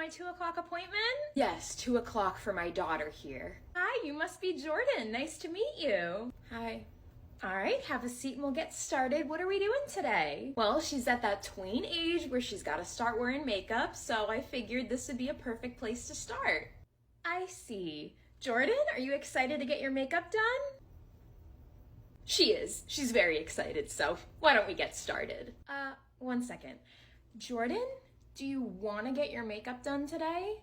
my 2 o'clock appointment? Yes, 2 o'clock for my daughter here. Hi, you must be Jordan. Nice to meet you. Hi. All right, have a seat and we'll get started. What are we doing today? Well, she's at that tween age where she's got to start wearing makeup, so I figured this would be a perfect place to start. I see. Jordan, are you excited to get your makeup done? She is. She's very excited, so why don't we get started? 1 second. Jordan, do you want to get your makeup done today?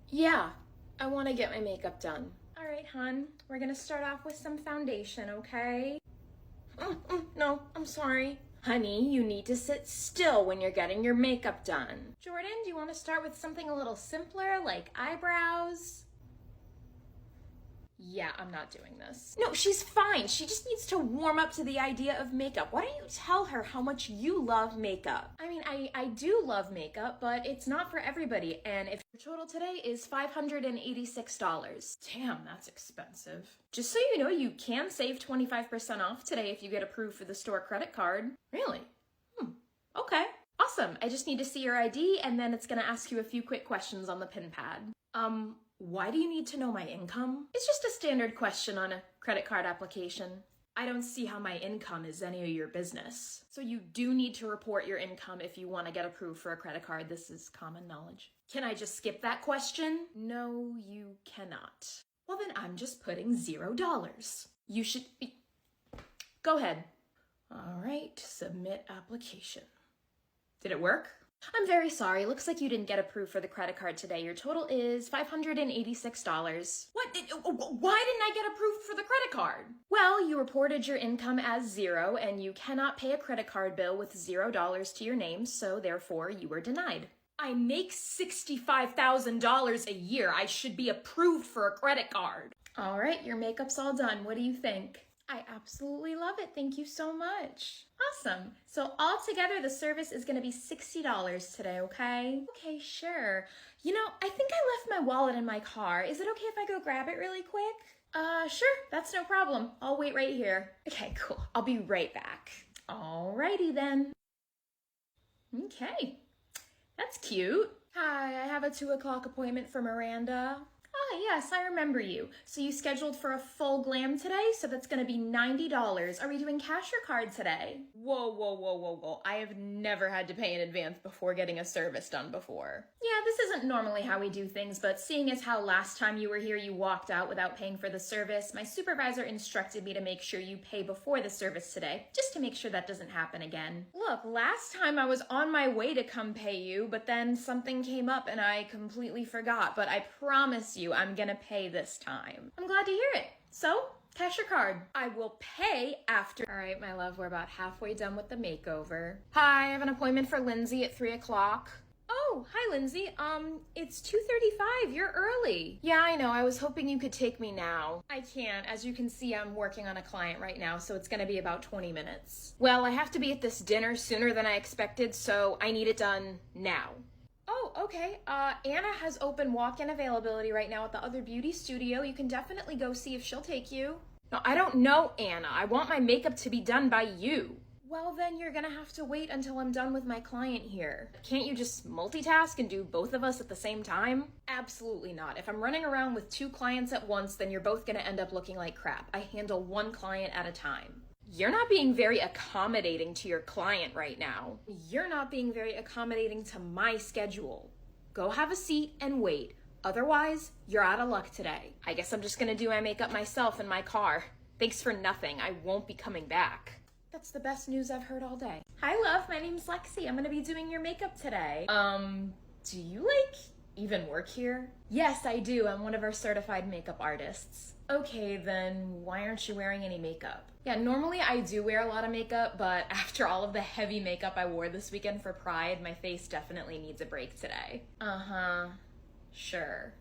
Yeah, I want to get my makeup done. All right, hon. We're gonna start off with some foundation, okay? No, I'm sorry. Honey, you need to sit still when you're getting your makeup done. Jordan, do you want to start with something a little simpler, like eyebrows? Yeah, I'm not doing this. No, she's fine. She just needs to warm up to the idea of makeup. Why don't you tell her how much you love makeup? I mean, I do love makeup, but it's not for everybody. And if your total today is $586. Damn, that's expensive. Just so you know, you can save 25% off today if you get approved for the store credit card. Really? Okay. Awesome. I just need to see your ID, and then it's gonna ask you a few quick questions on the pin pad. Why do you need to know my income? It's just a standard question on a credit card application. I don't see how my income is any of your business. So you do need to report your income if you want to get approved for a credit card. This is common knowledge. Can I just skip that question? No, you cannot. Well, then I'm just putting $0. You should be... Go ahead. All right, submit application. Did it work? I'm very sorry. Looks like you didn't get approved for the credit card today. Your total is $586. What? Why didn't I get approved for the credit card? Well, you reported your income as 0, and you cannot pay a credit card bill with $0 to your name, so therefore you were denied. I make $65,000 a year. I should be approved for a credit card. All right, your makeup's all done. What do you think? I absolutely love it. Thank you so much. Awesome. So altogether, the service is going to be $60 today, okay? Okay, sure. You know, I think I left my wallet in my car. Is it okay if I go grab it really quick? Sure. That's no problem. I'll wait right here. Okay, cool. I'll be right back. Alrighty then. Okay. That's cute. Hi, I have a 2 o'clock appointment for Miranda. Ah, yes, I remember you. So you scheduled for a full glam today, so that's gonna be $90. Are we doing cash or card today? Whoa. I have never had to pay in advance before getting a service done before. Yeah, this isn't normally how we do things, but seeing as how last time you were here you walked out without paying for the service, my supervisor instructed me to make sure you pay before the service today, just to make sure that doesn't happen again. Look, last time I was on my way to come pay you, but then something came up and I completely forgot, but I promise you I'm gonna pay this time. I'm glad to hear it. So, cash or card? I will pay after. All right, my love, we're about halfway done with the makeover. Hi, I have an appointment for Lindsay at 3 o'clock. Oh, hi, Lindsay. It's 2:35. You're early. Yeah, I know. I was hoping you could take me now. I can't. As you can see, I'm working on a client right now, so it's gonna be about 20 minutes. Well, I have to be at this dinner sooner than I expected, so I need it done now. Oh, okay. Anna has open walk-in availability right now at the other beauty studio. You can definitely go see if she'll take you. No, I don't know Anna. I want my makeup to be done by you. Well, then you're gonna have to wait until I'm done with my client here. Can't you just multitask and do both of us at the same time? Absolutely not. If I'm running around with 2 clients at once, then you're both gonna end up looking like crap. I handle 1 client at a time. You're not being very accommodating to your client right now. You're not being very accommodating to my schedule. Go have a seat and wait. Otherwise, you're out of luck today. I guess I'm just gonna do my makeup myself in my car. Thanks for nothing. I won't be coming back. That's the best news I've heard all day. Hi, love. My name's Lexi. I'm gonna be doing your makeup today. Do you, even work here? Yes, I do. I'm one of our certified makeup artists. Okay, then why aren't you wearing any makeup? Yeah, normally I do wear a lot of makeup, but after all of the heavy makeup I wore this weekend for Pride, my face definitely needs a break today. Uh-huh. Sure.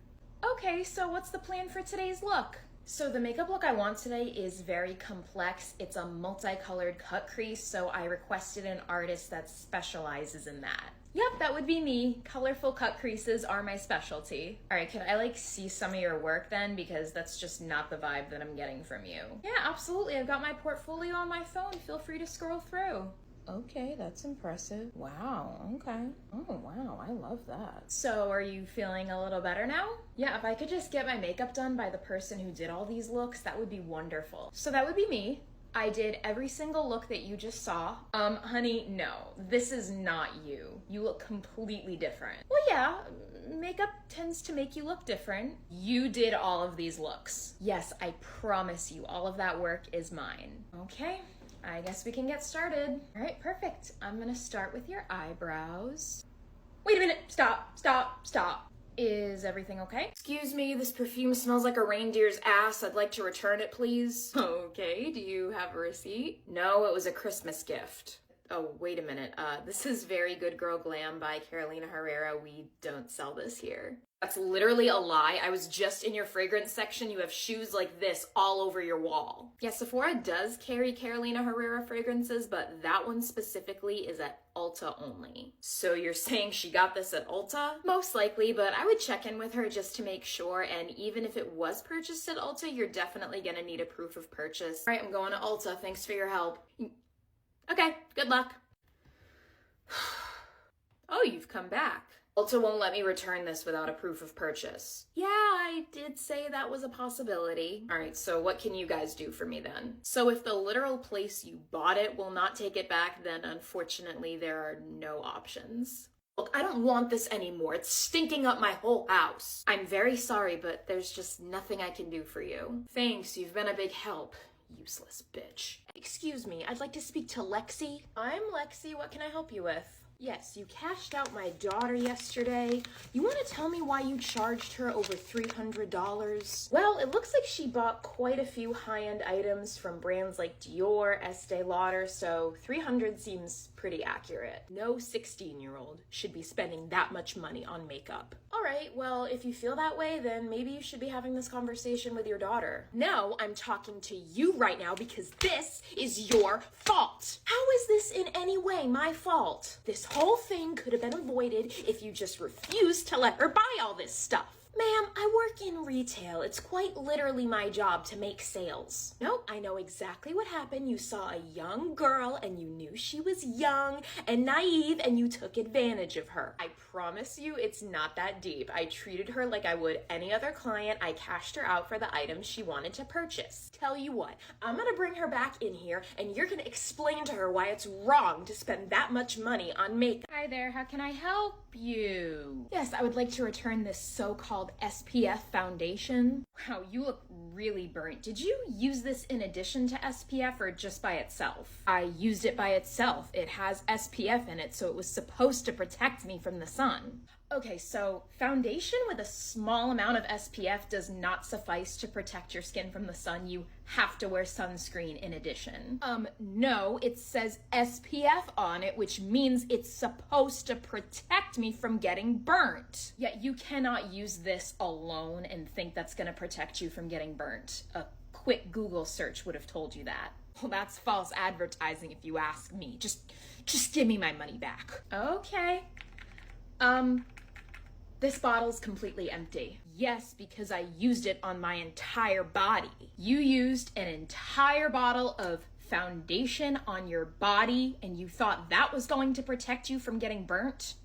Okay, so what's the plan for today's look? So the makeup look I want today is very complex. It's a multicolored cut crease, so I requested an artist that specializes in that. Yep, that would be me. Colorful cut creases are my specialty. All right, can I see some of your work then? Because that's just not the vibe that I'm getting from you. Yeah, absolutely. I've got my portfolio on my phone. Feel free to scroll through. Okay, that's impressive. Wow, okay. Oh, wow, I love that. So are you feeling a little better now? Yeah, if I could just get my makeup done by the person who did all these looks, that would be wonderful. So that would be me. I did every single look that you just saw. Honey, no, this is not you. You look completely different. Well, yeah, makeup tends to make you look different. You did all of these looks. Yes, I promise you, all of that work is mine. Okay, I guess we can get started. All right, perfect. I'm gonna start with your eyebrows. Wait a minute, stop. Is everything okay? Excuse me, this perfume smells like a reindeer's ass. I'd like to return it, please. Okay, do you have a receipt? No, it was a Christmas gift. Oh, wait a minute. This is Very Good Girl Glam by Carolina Herrera. We don't sell this here. That's literally a lie. I was just in your fragrance section. You have shoes like this all over your wall. Yeah, Sephora does carry Carolina Herrera fragrances, but that one specifically is at Ulta only. So you're saying she got this at Ulta? Most likely, but I would check in with her just to make sure, and even if it was purchased at Ulta, you're definitely gonna need a proof of purchase. All right, I'm going to Ulta. Thanks for your help. Okay, good luck. Oh, you've come back. Ulta won't let me return this without a proof of purchase. Yeah, I did say that was a possibility. All right, so what can you guys do for me then? So if the literal place you bought it will not take it back, then unfortunately there are no options. Look, I don't want this anymore. It's stinking up my whole house. I'm very sorry, but there's just nothing I can do for you. Thanks, you've been a big help. Useless bitch. Excuse me, I'd like to speak to Lexi. I'm Lexi, what can I help you with? Yes, you cashed out my daughter yesterday. You want to tell me why you charged her over $300? Well, it looks like she bought quite a few high-end items from brands like Dior, Estee Lauder, so $300 seems pretty accurate. No 16-year-old should be spending that much money on makeup. All right, well, if you feel that way, then maybe you should be having this conversation with your daughter. No, I'm talking to you right now because this is your fault. How is this in any way my fault? This whole thing could have been avoided if you just refused to let her buy all this stuff. Ma'am, I work in retail. It's quite literally my job to make sales. Nope, I know exactly what happened. You saw a young girl and you knew she was young and naive and you took advantage of her. I promise you it's not that deep. I treated her like I would any other client. I cashed her out for the items she wanted to purchase. Tell you what, I'm gonna bring her back in here and you're gonna explain to her why it's wrong to spend that much money on makeup. Hi there, how can I help you? Yes, I would like to return this so-called SPF foundation. Wow, you look really burnt. Did you use this in addition to SPF or just by itself? I used it by itself. It has SPF in it, so it was supposed to protect me from the sun. Okay, so foundation with a small amount of SPF does not suffice to protect your skin from the sun. You have to wear sunscreen in addition. No, it says SPF on it, which means it's supposed to protect me from getting burnt. Yet you cannot use this alone and think that's gonna protect you from getting burnt. A quick Google search would have told you that. Well, that's false advertising if you ask me. Just give me my money back. Okay. This bottle's completely empty. Yes, because I used it on my entire body. You used an entire bottle of foundation on your body and you thought that was going to protect you from getting burnt?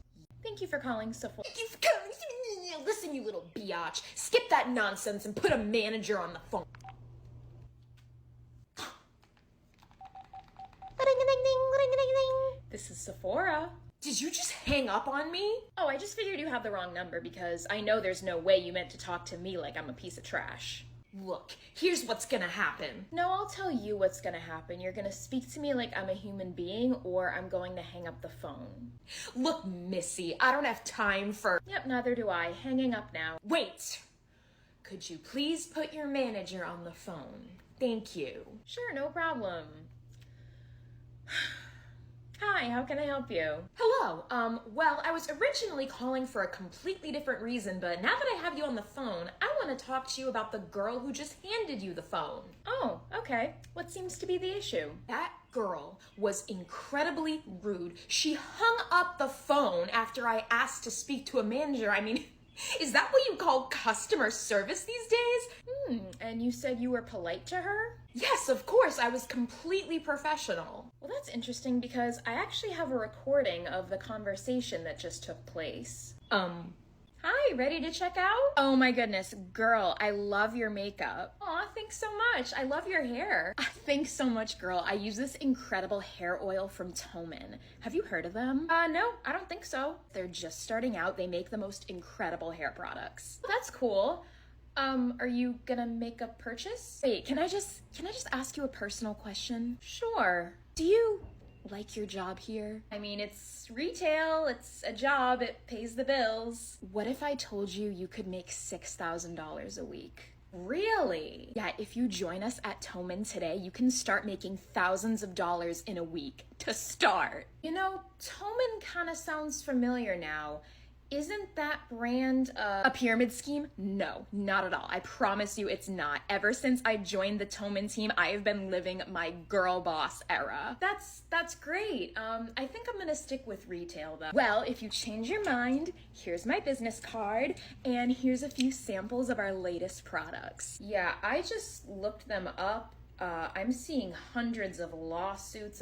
Thank you for calling Sephora. Thank you for calling. Listen, you little biatch. Skip that nonsense and put a manager on the phone. This is Sephora. Did you just hang up on me? Oh, I just figured you have the wrong number because I know there's no way you meant to talk to me like I'm a piece of trash. Look, here's what's gonna happen. No, I'll tell you what's gonna happen. You're gonna speak to me like I'm a human being or I'm going to hang up the phone. Look, Missy, I don't have time for... Yep, neither do I. Hanging up now. Wait! Could you please put your manager on the phone? Thank you. Sure, no problem. Hi, how can I help you? Hello, well, I was originally calling for a completely different reason, but now that I have you on the phone, I want to talk to you about the girl who just handed you the phone. Oh, okay. What seems to be the issue? That girl was incredibly rude. She hung up the phone after I asked to speak to a manager. I mean, Is that what you call customer service these days? And you said you were polite to her? Yes, of course. I was completely professional. Well, that's interesting because I actually have a recording of the conversation that just took place. Hi, ready to check out? Oh my goodness, girl, I love your makeup. Aw, thanks so much. I love your hair. Thanks so much, girl. I use this incredible hair oil from Toman. Have you heard of them? No, I don't think so. They're just starting out. They make the most incredible hair products. That's cool. Are you gonna make a purchase? Wait, can I just ask you a personal question? Sure. Do you like your job here? I mean, it's retail, it's a job, it pays the bills. What if I told you you could make $6,000 a week? Really? Yeah, if you join us at Toman today, you can start making thousands of dollars in a week to start. You know, Toman kind of sounds familiar now. Isn't that brand a pyramid scheme? No, not at all. I promise you it's not. Ever since I joined the Toman team, I have been living my girl boss era. That's great. I think I'm gonna stick with retail though. Well, if you change your mind, here's my business card, and here's a few samples of our latest products. Yeah, I just looked them up. I'm seeing hundreds of lawsuits